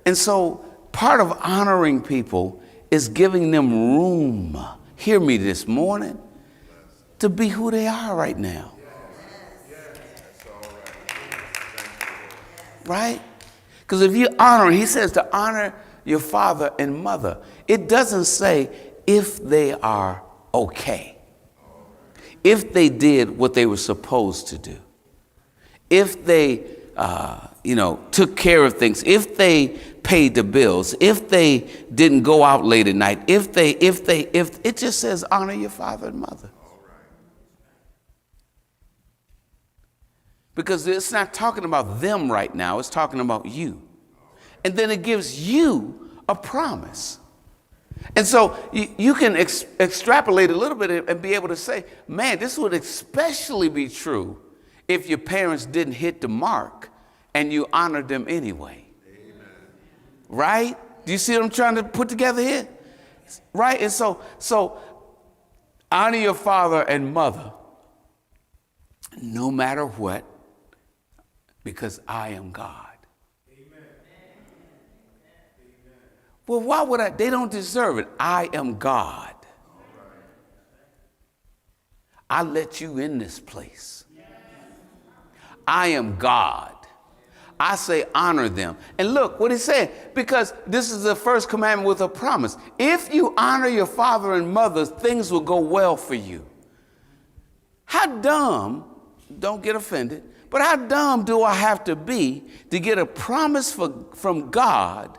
And so part of honoring people is giving them room, hear me this morning, to be who they are right now. Right? Because if you honor, he says to honor your father and mother. It doesn't say if they are okay. If they did what they were supposed to do. If they, took care of things. If they paid the bills. If they didn't go out late at night. If it just says honor your father and mother. Because it's not talking about them right now. It's talking about you. And then it gives you a promise. And so you can extrapolate a little bit and be able to say, man, this would especially be true if your parents didn't hit the mark and you honored them anyway. Amen. Right? Do you see what I'm trying to put together here? Right? And so honor your father and mother no matter what, because I am God. Amen. Well, why would I? They don't deserve it. I am God. I let you in this place. I am God. I say honor them. And look what he said, because this is the first commandment with a promise. If you honor your father and mother, things will go well for you. How dumb, don't get offended, but how dumb do I have to be to get a promise from God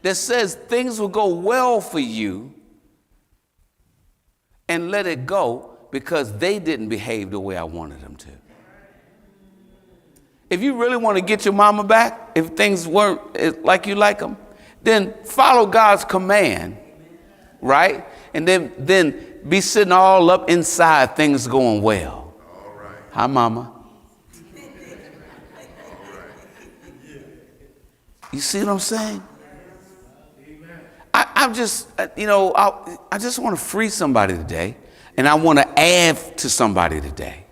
that says things will go well for you and let it go because they didn't behave the way I wanted them to? If you really want to get your mama back, if things weren't like you like them, then follow God's command, right? And then be sitting all up inside things going well. All right. Hi, mama. You see what I'm saying? I just want to free somebody today, and I want to add to somebody today,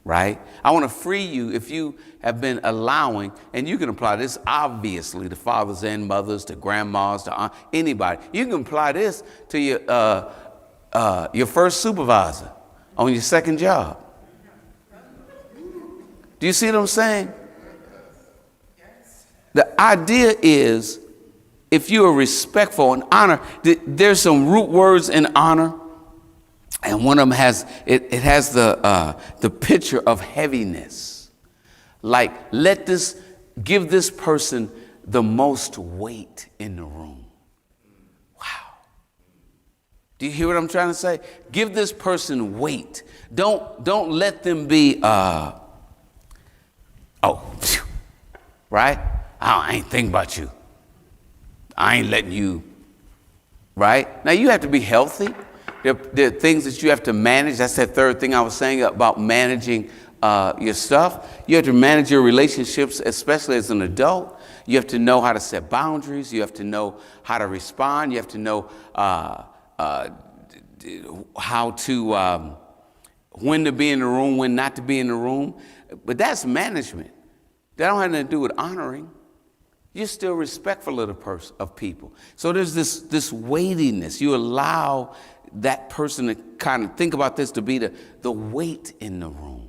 right? I want to free you if you have been allowing, and you can apply this obviously to fathers and mothers, to grandmas, to anybody. You can apply this to your first supervisor on your second job. Do you see what I'm saying? The idea is, if you are respectful and honor, there's some root words in honor, and one of them has the picture of heaviness. Like, give this person the most weight in the room. Wow. Do you hear what I'm trying to say? Give this person weight. Don't let them be, right? I ain't thinking about you. I ain't letting you, right? Now, you have to be healthy. There are things that you have to manage. That's that third thing I was saying about managing your stuff. You have to manage your relationships, especially as an adult. You have to know how to set boundaries. You have to know how to respond. You have to know how to, when to be in the room, when not to be in the room. But that's management. That don't have nothing to do with honoring. You're still respectful of people. So there's this weightiness. You allow that person to kind of think about this to be the weight in the room,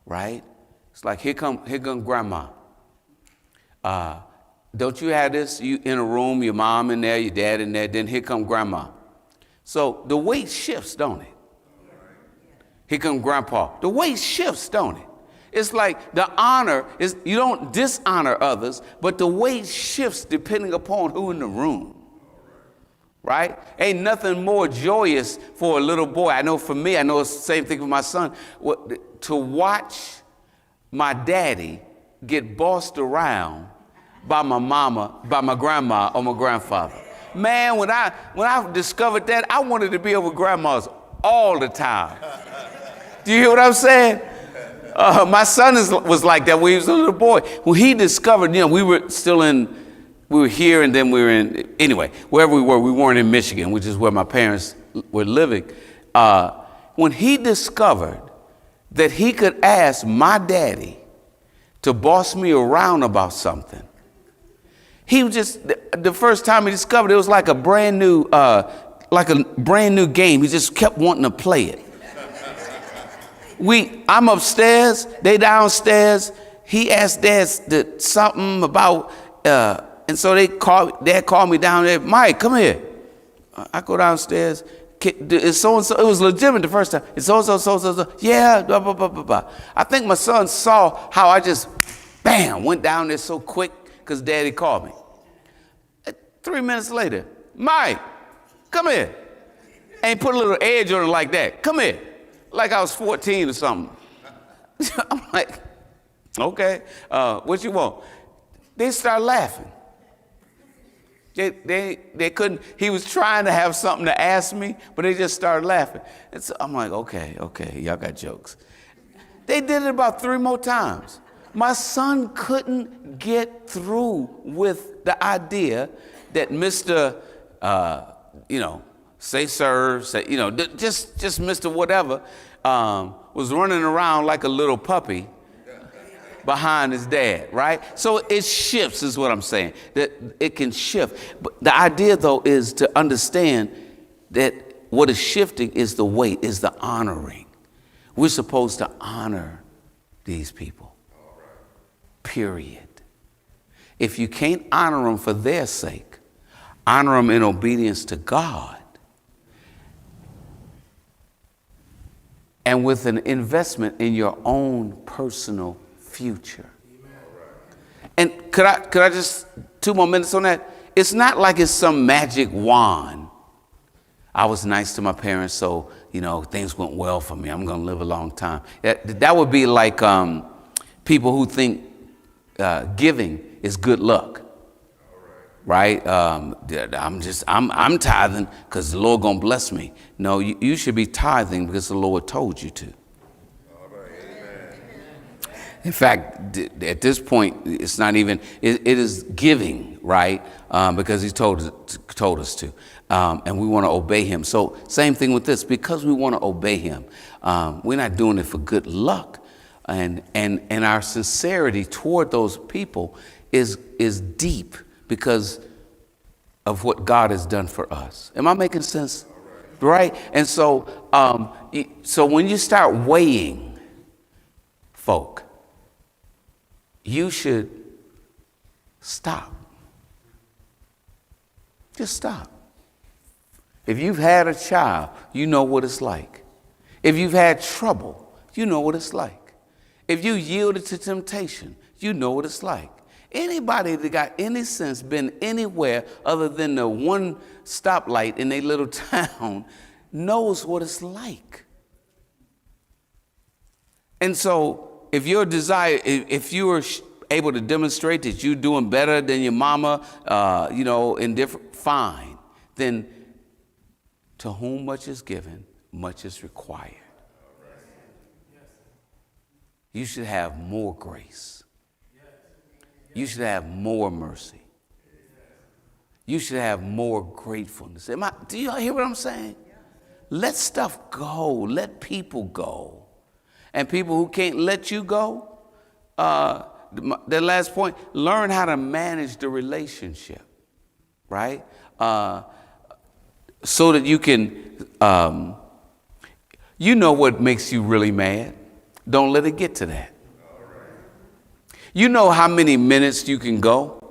right? It's like, here come grandma. Don't you have this? You in a room, your mom in there, your dad in there, then here come grandma. So the weight shifts, don't it? Here come grandpa. The weight shifts, don't it? It's like the honor is, you don't dishonor others, but the weight shifts depending upon who in the room, right? Ain't nothing more joyous for a little boy. I know for me, I know it's the same thing for my son, to watch my daddy get bossed around by my mama, by my grandma or my grandfather. Man, when I discovered that, I wanted to be over grandmas all the time. Do you hear what I'm saying? My son was like that when he was a little boy. When he discovered, we were here and then we were in, anyway, wherever we weren't in Michigan, which is where my parents were living. When he discovered that he could ask my daddy to boss me around about something, He was just, the first time he discovered it was like a brand new game. He just kept wanting to play it. I'm upstairs, they downstairs. He asked Dad something about, and so Dad called me down there. Mike, come here. I go downstairs. It's so-and-so. It was legitimate the first time. It's so-and-so. Yeah, blah, blah, blah, blah, blah. I think my son saw how I just, bam, went down there so quick because Daddy called me. 3 minutes later, Mike, come here. Ain't put a little edge on it like that. Come here. Like I was 14 or something. I'm like, okay, what you want? They start laughing. They couldn't, he was trying to have something to ask me, but they just started laughing. And so I'm like, okay, y'all got jokes. They did it about 3 more times. My son couldn't get through with the idea that Mr., say sir, say, just Mr. Whatever, was running around like a little puppy behind his dad, right? So it shifts is what I'm saying, that it can shift. But the idea, though, is to understand that what is shifting is the weight, is the honoring. We're supposed to honor these people, period. If you can't honor them for their sake, honor them in obedience to God and with an investment in your own personal future. And could I just 2 more minutes on that? It's not like it's some magic wand. I was nice to my parents, so things went well for me. I'm going to live a long time. That would be like people who think giving is good luck, right? I'm tithing because the Lord gonna bless me. No, you should be tithing because the Lord told you to. In fact, at this point, it's not even, it is giving, right? Because he told us to. And we want to obey him. So same thing with this, because we want to obey him. We're not doing it for good luck. And our sincerity toward those people is deep because of what God has done for us. Am I making sense? Right? And so, so when you start weighing folk, you should stop. Just stop. If you've had a child, you know what it's like. If you've had trouble, you know what it's like. If you yielded to temptation, you know what it's like. Anybody that got any sense been anywhere other than the one stoplight in a little town knows what it's like. And so if your desire, if you are able to demonstrate that you're doing better than your mama, in different, fine, then to whom much is given, much is required. You should have more grace. You should have more mercy. You should have more gratefulness. Do you hear what I'm saying? Let stuff go. Let people go. And people who can't let you go, the last point, learn how to manage the relationship, right? So that you can, what makes you really mad. Don't let it get to that. You know how many minutes you can go.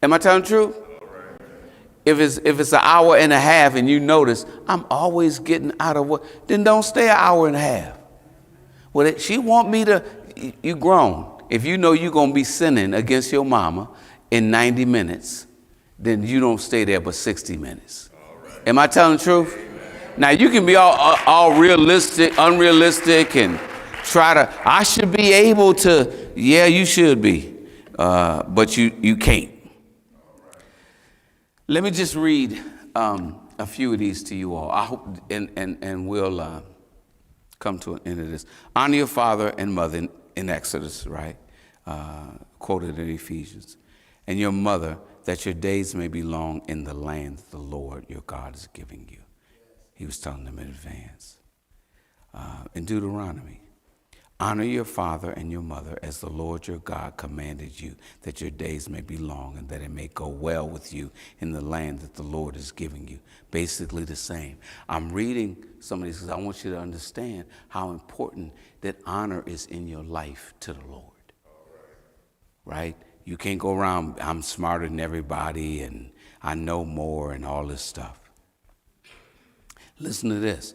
Am I telling the truth? If it's an hour and a half and you notice I'm always getting out of work, then don't stay an hour and a half. Well, she want me to, you grown. If you know you're going to be sinning against your mama in 90 minutes, then you don't stay there but 60 minutes. Am I telling the truth? Now, you can be all realistic, unrealistic, and try to, I should be able to, yeah, you should be, but you can't. Let me just read a few of these to you all. I hope, and we'll come to an end of this. Honor your father and mother in Exodus, right? Quoted in Ephesians. And your mother, that your days may be long in the land the Lord your God is giving you. He was telling them in advance. In Deuteronomy, Honor your father and your mother as the Lord your God commanded you, that your days may be long and that it may go well with you in the land that the Lord is giving you. Basically the same. I'm reading some of these because I want you to understand how important that honor is in your life to the Lord. Right? You can't go around, I'm smarter than everybody and I know more and all this stuff. Listen to this.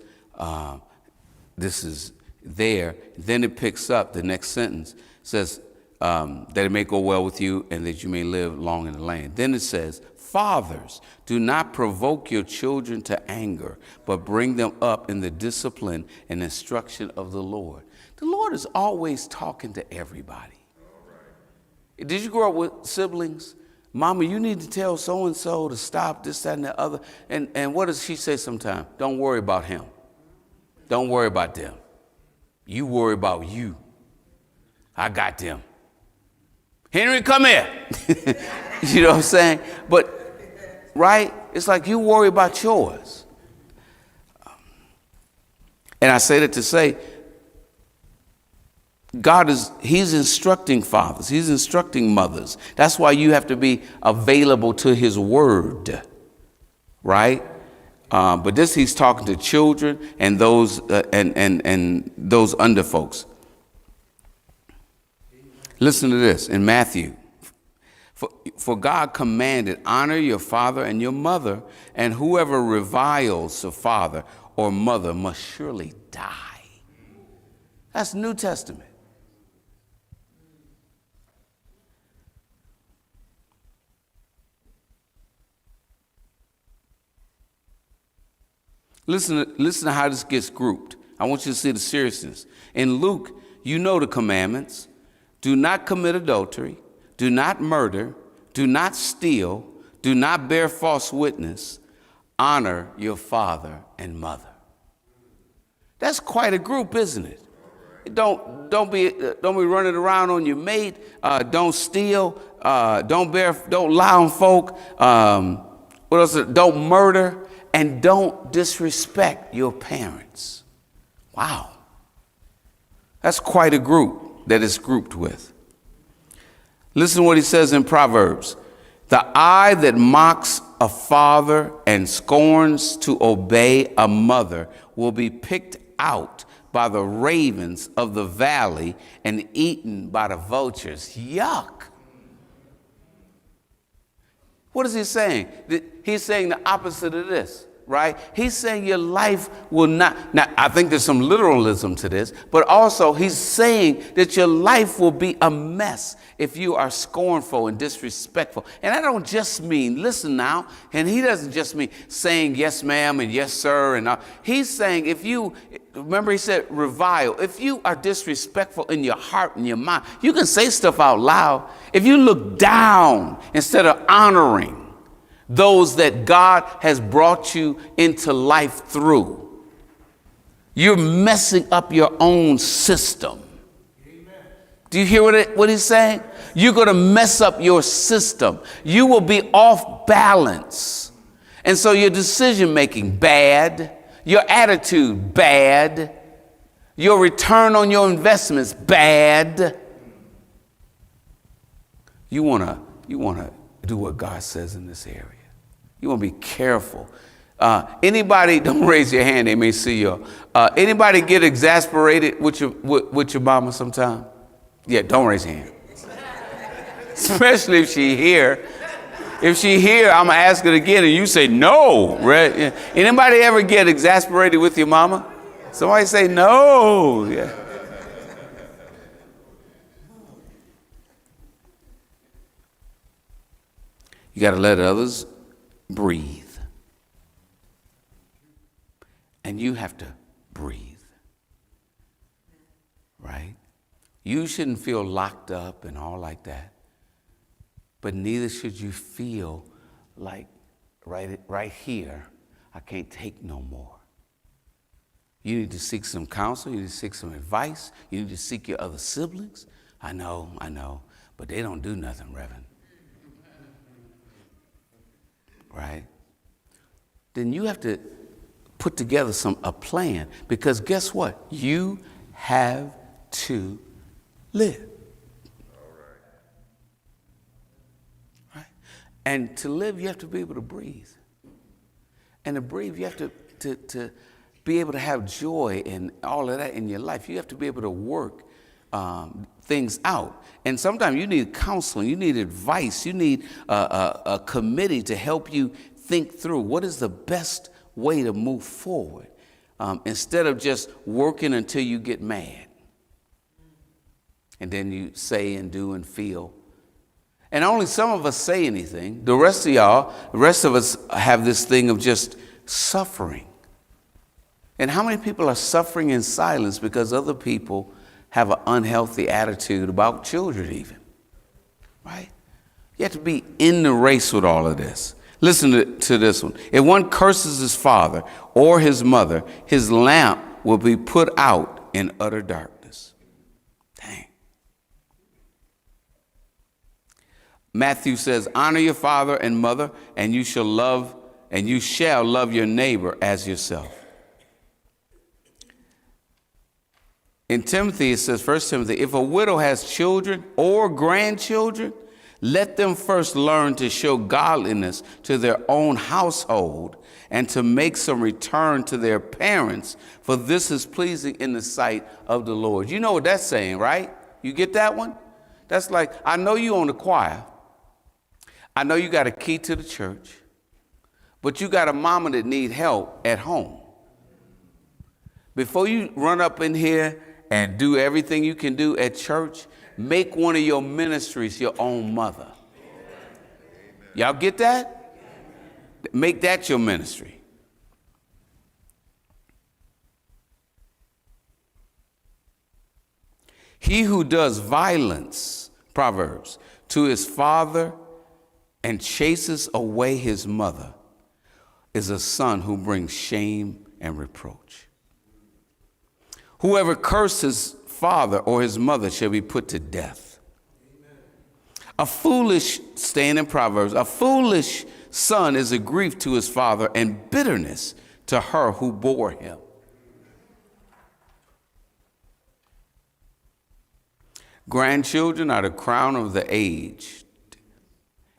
This is there. Then it picks up, the next sentence says, that it may go well with you and that you may live long in the land. Then it says, fathers, do not provoke your children to anger, but bring them up in the discipline and instruction of the Lord. The Lord is always talking to everybody. Did you grow up with siblings? Mama, you need to tell so-and-so to stop this, that, and the other. And what does she say sometimes? Don't worry about him. Don't worry about them. You worry about you. I got them. Henry, come here. You know what I'm saying? But, right? It's like you worry about yours. And I say that to say, he's instructing fathers. He's instructing mothers. That's why you have to be available to his word, right? But this, he's talking to children and those and those under folks. Listen to this in Matthew. For God commanded, honor your father and your mother, and whoever reviles a father or mother must surely die. That's New Testament. Listen to how this gets grouped. I want you to see the seriousness. In Luke, you know the commandments. Do not commit adultery. Do not murder. Do not steal. Do not bear false witness. Honor your father and mother. That's quite a group, isn't it? Don't be running around on your mate. Don't steal. Don't lie on folk. What else? Don't murder. And don't disrespect your parents. Wow. That's quite a group that it's grouped with. Listen to what he says in Proverbs. The eye that mocks a father and scorns to obey a mother will be picked out by the ravens of the valley and eaten by the vultures. Yuck. What is he saying? He's saying the opposite of this, right? He's saying your life will not. Now, I think there's some literalism to this, but also he's saying that your life will be a mess if you are scornful and disrespectful. And I don't just mean, listen now, and he doesn't just mean saying yes, ma'am, and yes, sir, and all. He's saying if you, remember he said revile, if you are disrespectful in your heart and your mind, you can say stuff out loud. If you look down instead of honoring those that God has brought you into life through, you're messing up your own system. Amen. Do you hear what he's saying? You're going to mess up your system. You will be off balance. And so your decision making bad, your attitude bad, your return on your investments bad. You want to do what God says in this area. You want to be careful. Anybody, don't raise your hand, they may see you. Anybody get exasperated with your mama sometime? Yeah, don't raise your hand. Especially if she here. If she here, I'm going to ask it again and you say no. Right? Yeah. Anybody ever get exasperated with your mama? Somebody say no. Yeah. You got to let others breathe. And you have to breathe. Right? You shouldn't feel locked up and all like that. But neither should you feel like right here, I can't take no more. You need to seek some counsel. You need to seek some advice. You need to seek your other siblings. I know, but they don't do nothing, Reverend. Right? Then you have to put together a plan, because guess what? You have to live. Right? And to live, you have to be able to breathe. And to breathe, you have to be able to have joy and all of that in your life. You have to be able to work things out. And sometimes you need counseling, you need advice, you need a committee to help you think through what is the best way to move forward, instead of just working until you get mad. And then you say and do and feel. And only some of us say anything. The rest of us have this thing of just suffering. And how many people are suffering in silence because other people have an unhealthy attitude about children even, right? You have to be in the race with all of this. Listen to this one. If one curses his father or his mother, his lamp will be put out in utter darkness. Dang. Matthew says, honor your father and mother, and you shall love your neighbor as yourself. In Timothy, it says, 1 Timothy, if a widow has children or grandchildren, let them first learn to show godliness to their own household and to make some return to their parents, for this is pleasing in the sight of the Lord. You know what that's saying, right? You get that one? That's like, I know you own the choir. I know you got a key to the church, but you got a mama that need help at home. Before you run up in here and do everything you can do at church, make one of your ministries your own mother. Y'all get that? Make that your ministry. He who does violence, Proverbs, to his father and chases away his mother is a son who brings shame and reproach. Whoever curses father or his mother shall be put to death. Staying in Proverbs, a foolish son is a grief to his father and bitterness to her who bore him. Grandchildren are the crown of the aged,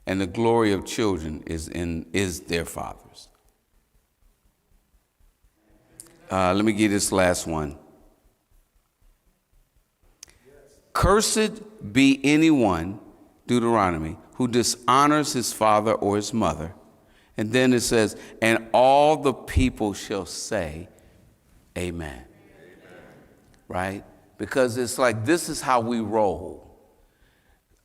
and the glory of children is their fathers. Let me give this last one. Cursed be anyone, Deuteronomy, who dishonors his father or his mother. And then it says, and all the people shall say, amen. Amen. Right? Because it's like, this is how we roll.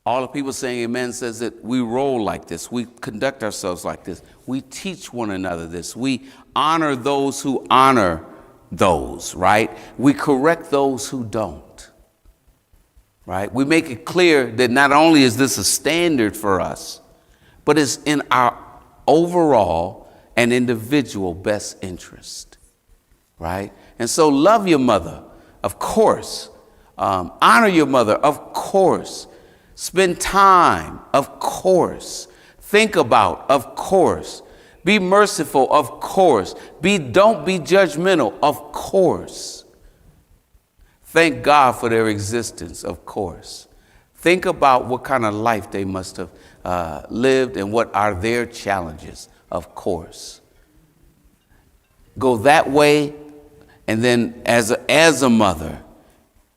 All the people saying amen says that we roll like this. We conduct ourselves like this. We teach one another this. We honor those who honor those, right? We correct those who don't. Right? We make it clear that not only is this a standard for us, but it's in our overall and individual best interest. Right? And so love your mother, of course. Honor your mother, of course. Spend time, of course. Think about, of course. Be merciful, of course. Don't be judgmental, of course. Thank God for their existence, of course. Think about what kind of life they must have lived and what are their challenges, of course. Go that way, and then as a mother,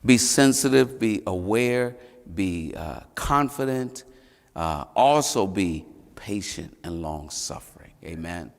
be sensitive, be aware, be confident, also be patient and long-suffering. Amen.